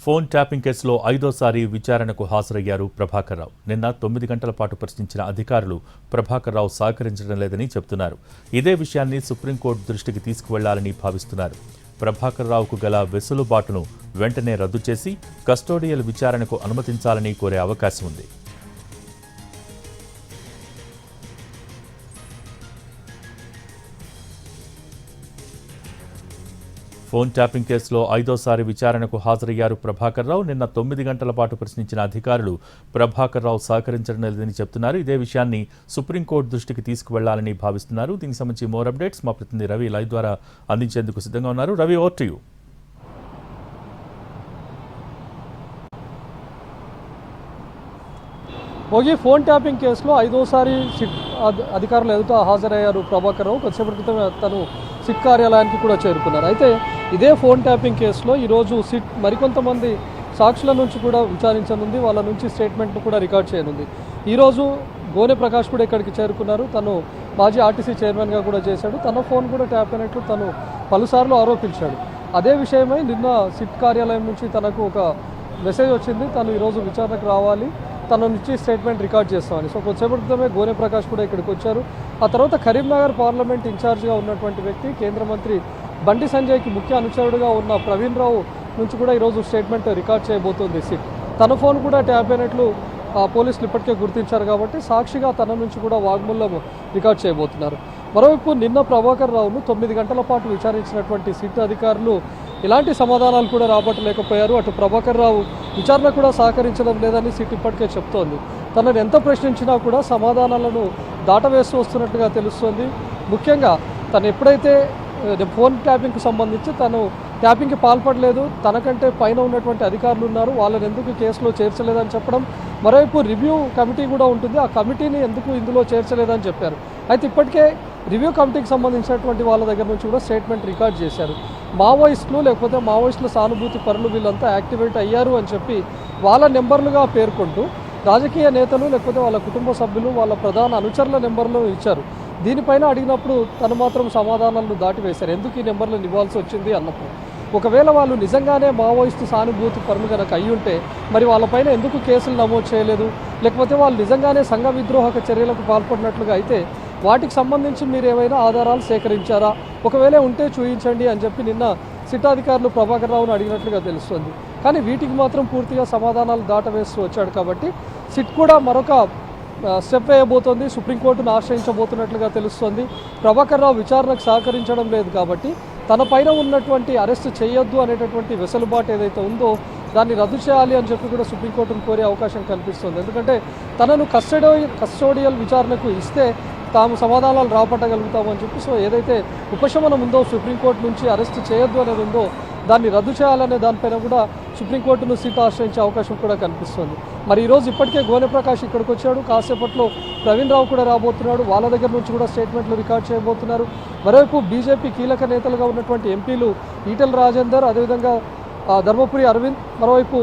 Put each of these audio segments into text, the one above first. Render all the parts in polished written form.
Phone tapping కేసులో ఐదోసారి విచారణకు హాజరయ్యారు ప్రభాకర్ రావు. నిన్న 9 గంటల పాటు ప్రశ్నించిన అధికారులు ప్రభాకర్ రావు సహకరించడం లేదని చెబుతున్నారు. ఇదే విషయాన్ని సుప్రీంకోర్టు దృష్టికి తీసుకువెళ్లాలని భావిస్తున్నారు. ప్రభాకర్ రావుకు గల వెసులుబాటును వెంటనే రద్దు చేసి కస్టోడియల్ విచారణకు అనుమతించాలని కోరే అవకాశం ఉంది. ఫోన్ ట్యాపింగ్ కేసులో ఐదోసారి విచారణకు హాజరయ్యారు ప్రభాకర్ రావు. నిన్న 9 గంటల పాటు ప్రశ్నించిన అధికారులు ప్రభాకర్ రావు సహకరించడం లేదని చెబుతున్నారు. ఇదే విషయాన్ని సుప్రీంకోర్టు దృష్టికి తీసుకువెళ్లాలని భావిస్తున్నారు. దీనికి సంబంధించి మోర్ అప్డేట్స్ మా ప్రతినిధి రవి లైవ్ ద్వారా అందించేందుకు సిద్ధంగా ఉన్నారు. Ravi, over to you. మోగి ఫోన్ ట్యాపింగ్ కేసులో ఐదోసారి సిట్ అధికారులు ఎదుట హాజరయ్యారు ప్రభాకర్ రావు. కొద్దిసేపటి క్రితం తను సిట్ కార్యాలయానికి కూడా చేరుకున్నారు. అయితే ఇదే ఫోన్ ట్యాపింగ్ కేసులో ఈరోజు సిట్ మరికొంతమంది సాక్షుల నుంచి కూడా విచారించనుంది. వాళ్ళ నుంచి స్టేట్మెంట్ను కూడా రికార్డ్ చేయనుంది. ఈరోజు గోనె ప్రకాష్ కూడా ఇక్కడికి చేరుకున్నారు. తను మాజీ ఆర్టీసీ చైర్మన్గా కూడా చేశాడు. తన ఫోన్ కూడా ట్యాప్ అయినట్లు తను పలుసార్లు ఆరోపించాడు. అదే విషయమై నిన్న సిట్ కార్యాలయం నుంచి తనకు ఒక మెసేజ్ వచ్చింది. తను ఈరోజు విచారణకు రావాలి, తన నుంచి స్టేట్మెంట్ రికార్డ్ చేస్తామని. సో కొద్దిసేపటి క్రితమే గోనె ప్రకాష్ కూడా ఇక్కడికి వచ్చారు. ఆ తర్వాత కరీంనగర్ పార్లమెంట్ ఇన్ఛార్జ్గా ఉన్నటువంటి వ్యక్తి, కేంద్ర మంత్రి బండి సంజయ్కి ముఖ్య అనుచరుడుగా ఉన్న ప్రవీణ్ రావు నుంచి కూడా ఈరోజు స్టేట్మెంట్ రికార్డ్ చేయబోతోంది సిట్. తన ఫోన్ కూడా ట్యాప్ అయినట్లు పోలీసులు ఇప్పటికే గుర్తించారు కాబట్టి సాక్షిగా తన నుంచి కూడా వాగ్మూలం రికార్డ్ చేయబోతున్నారు. మరోవైపు నిన్న ప్రభాకర్ రావును 9 గంటల పాటు విచారించినటువంటి సిట్ అధికారులు ఇలాంటి సమాధానాలు కూడా రాబట్టలేకపోయారు. అటు ప్రభాకర్ రావు విచారణ కూడా సహకరించడం లేదని సిట్ ఇప్పటికే చెప్తోంది. తనను ఎంత ప్రశ్నించినా కూడా సమాధానాలను దాటవేస్తూ వస్తున్నట్టుగా తెలుస్తోంది. ముఖ్యంగా తను ఎప్పుడైతే ఫోన్ ట్యాపింగ్కి సంబంధించి తను ట్యాపింగ్కి పాల్పడలేదు, తనకంటే పైన ఉన్నటువంటి అధికారులు ఉన్నారు, వాళ్ళని ఎందుకు కేసులో చేర్చలేదని చెప్పడం, మరోవైపు రివ్యూ కమిటీ కూడా ఉంటుంది, ఆ కమిటీని ఎందుకు ఇందులో చేర్చలేదని చెప్పారు. అయితే ఇప్పటికే రివ్యూ కమిటీకి సంబంధించినటువంటి వాళ్ళ దగ్గర నుంచి కూడా స్టేట్మెంట్ రికార్డ్ చేశారు. మావోయిస్టులు లేకపోతే మావోయిస్టుల సానుభూతి పరులు వీళ్ళంతా యాక్టివేట్ అయ్యారు అని చెప్పి వాళ్ళ నెంబర్లుగా పేర్కొంటూ రాజకీయ నేతలు లేకపోతే వాళ్ళ కుటుంబ సభ్యులు వాళ్ళ ప్రధాన అనుచరుల నెంబర్లు ఇచ్చారు. దీనిపైన అడిగినప్పుడు తను మాత్రం సమాధానాలను దాటివేశారు. ఎందుకు ఈ నెంబర్లను ఇవ్వాల్సి వచ్చింది అన్నప్పుడు, ఒకవేళ వాళ్ళు నిజంగానే మావోయిస్టు సానుభూతి పరులు కనుక అయ్యి ఉంటే మరి వాళ్ళపైన ఎందుకు కేసులు నమోదు చేయలేదు, లేకపోతే వాళ్ళు నిజంగానే సంఘ విద్రోహక చర్యలకు పాల్పడినట్లుగా అయితే వాటికి సంబంధించి మీరు ఏమైనా ఆధారాలు సేకరించారా, ఒకవేళ ఉంటే చూపించండి అని చెప్పి నిన్న సిట్ అధికారులు ప్రభాకర్ రావును అడిగినట్లుగా తెలుస్తుంది. కానీ వీటికి మాత్రం పూర్తిగా సమాధానాలు దాటవేస్తూ వచ్చాడు. కాబట్టి సిట్ కూడా మరొక స్టెప్ వేయబోతోంది, సుప్రీంకోర్టును ఆశ్రయించబోతున్నట్లుగా తెలుస్తోంది. ప్రభాకర్ రావు విచారణకు సహకరించడం లేదు కాబట్టి తన పైన ఉన్నటువంటి అరెస్ట్ చేయొద్దు అనేటటువంటి వెసులుబాటు ఏదైతే ఉందో దాన్ని రద్దు చేయాలి అని చెప్పి కూడా సుప్రీంకోర్టును కోరే అవకాశం కనిపిస్తుంది. ఎందుకంటే తనను కస్టోడియల్ విచారణకు ఇస్తే తాము సమాధానాలు రాబట్టగలుగుతామని చెప్పి, సో ఏదైతే ఉపశమనం ఉందో సుప్రీంకోర్టు నుంచి అరెస్ట్ చేయొద్దు అనేది ఉందో దాన్ని రద్దు చేయాలనే దానిపైన కూడా సుప్రీంకోర్టును సిట్ ఆశ్రయించే అవకాశం కూడా కనిపిస్తుంది. మరి ఈరోజు ఇప్పటికే గోనె ప్రకాష్ ఇక్కడికి వచ్చాడు, కాసేపట్లో ప్రవీణ్ రావు కూడా రాబోతున్నాడు, వాళ్ళ దగ్గర నుంచి కూడా స్టేట్మెంట్లు రికార్డ్ చేయబోతున్నారు. మరోవైపు బీజేపీ కీలక నేతలుగా ఉన్నటువంటి ఎంపీలు ఈటెల రాజేందర్, అదేవిధంగా ధర్మపురి అరవింద్, మరోవైపు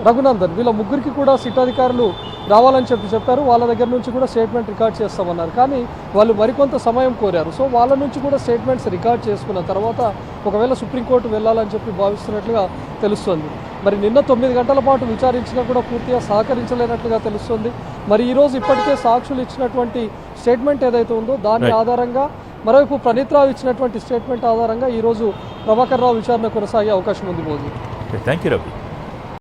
రఘునందన్, వీళ్ళ ముగ్గురికి కూడా సిట్ అధికారులు రావాలని చెప్పారు. వాళ్ళ దగ్గర నుంచి కూడా స్టేట్మెంట్ రికార్డ్ చేస్తామన్నారు. కానీ వాళ్ళు మరికొంత సమయం కోరారు. సో వాళ్ళ నుంచి కూడా స్టేట్మెంట్స్ రికార్డ్ చేసుకున్న తర్వాత ఒకవేళ సుప్రీంకోర్టు వెళ్ళాలని చెప్పి భావిస్తున్నట్లుగా తెలుస్తుంది. మరి నిన్న 9 గంటల పాటు విచారించినా కూడా పూర్తిగా సహకరించలేనట్లుగా తెలుస్తుంది. మరి ఈరోజు ఇప్పటికే సాక్షులు ఇచ్చినటువంటి స్టేట్మెంట్ ఏదైతే ఉందో దాని ఆధారంగా, మరోవైపు ప్రణీత్ రావు ఇచ్చినటువంటి స్టేట్మెంట్ ఆధారంగా ఈరోజు ప్రభాకర్ రావు విచారణ కొనసాగే అవకాశం ఉంది. Thank you Ravi.